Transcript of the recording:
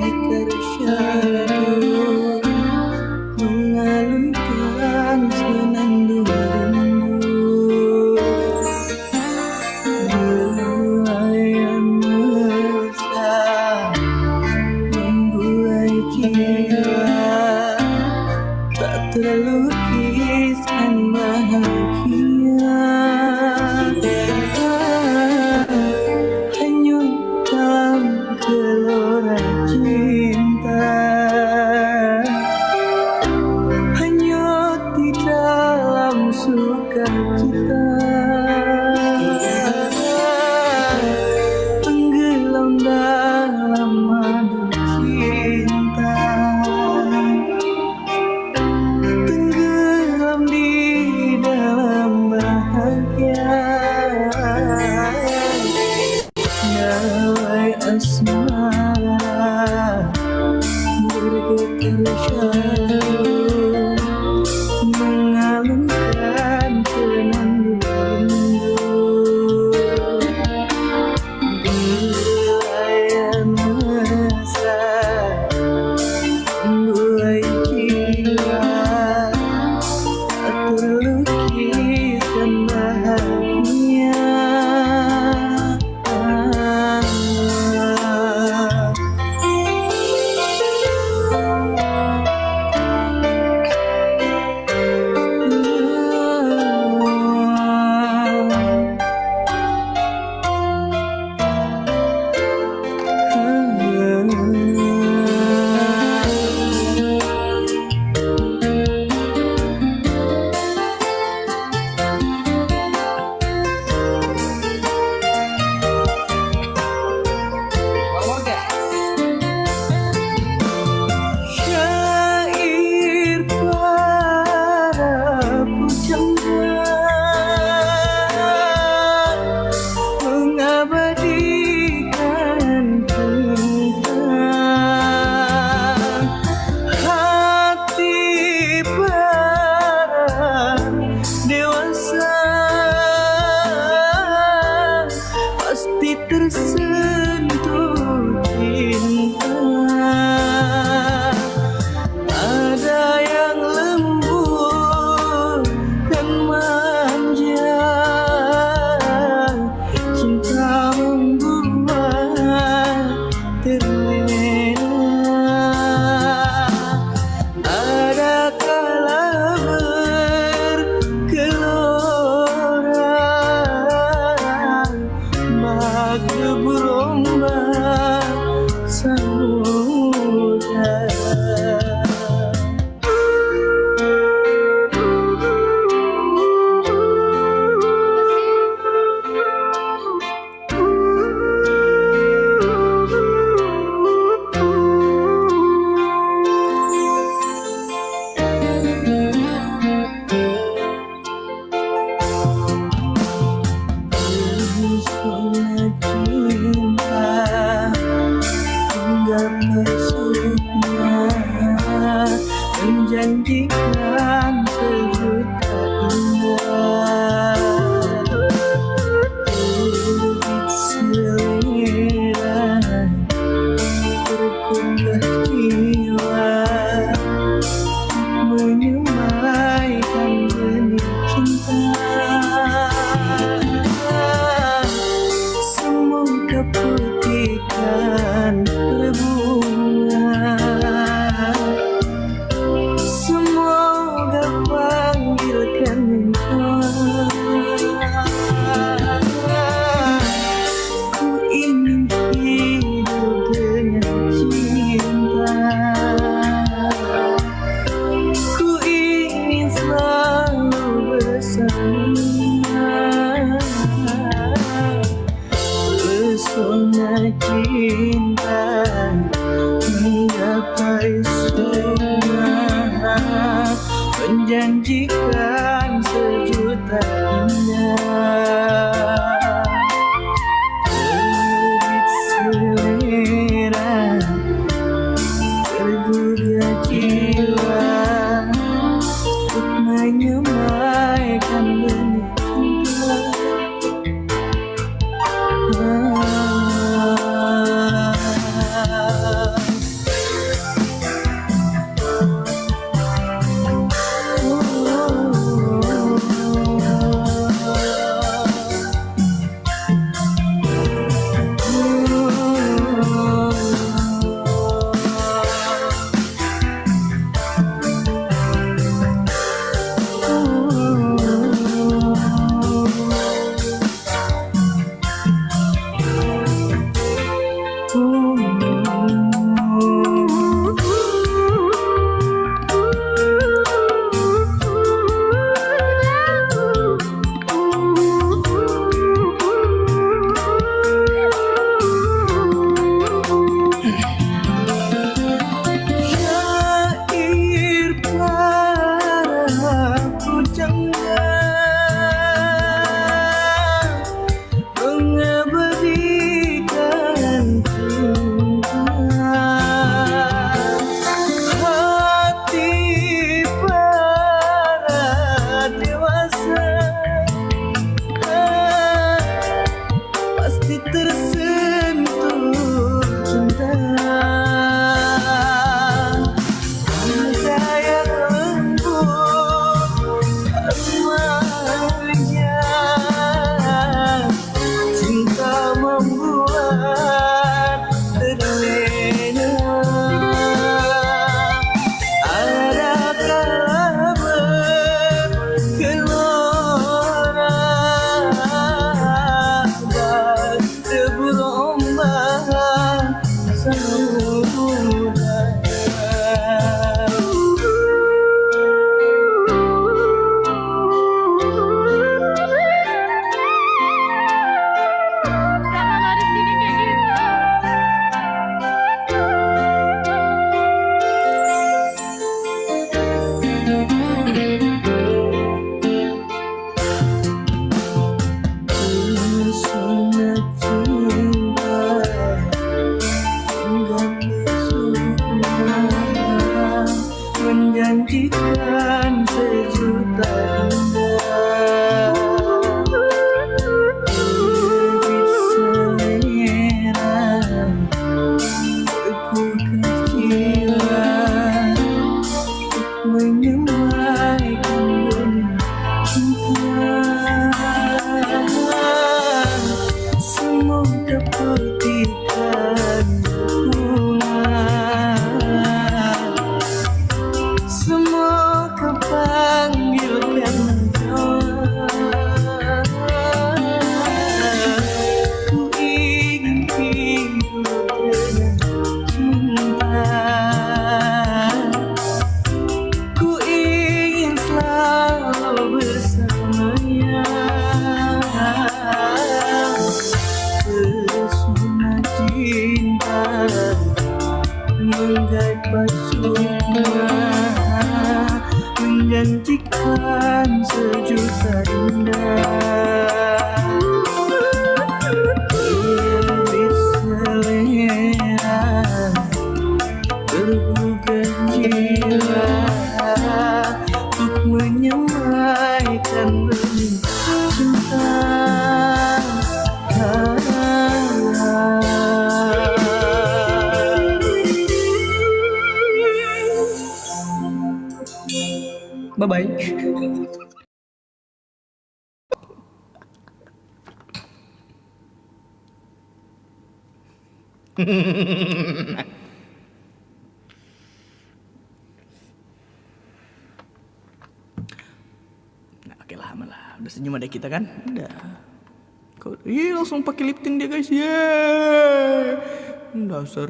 tersyadu mengalunkan senandung rindu. Belayan mesra membuai jiwa tak terlukis dan bahagia. Hanyut dalam gelora cinta, hanyut di dalam sukacita, tenggelam dalam madu cinta, tenggelam di dalam bahagia. Nawai asmara bergetar syadu mengalunkan senandung rindu. Belayan mesra membuai jiwa tak terlukis dan bahagia. Syair para pujangga mengabadikan tentang hati para dewasa, pasti tersentuh cinta. Ada yang lembut dan manja, cinta membuat terlena. Ada kala bergelora, maka berombak samudra. Pesona cinta hingga pesona menjanjikan sejuta indah. Terbit selera berkundah jiwa menyemaikan benih cinta. Semoga putihkan berbunga, semoga panggilkan mencoba. Ku ingin hidup dengan cinta, ku ingin selalu bersama. Pesona cinta menggapai surga, menjanjikan sejuta indah. Terbit selera tergugah jiwa untuk menyemaikan benih cinta. menggapai sukma, menjanjikan sejuta indah. Lebih selera, bergugah jiwa, untuk menyemaikan benih cinta. Bye bye. Nah, oke lah, aman lah. Udah senyum ada kita kan? Udah. Kok, langsung pakai lip tint dia guys. Yeay. Dasar.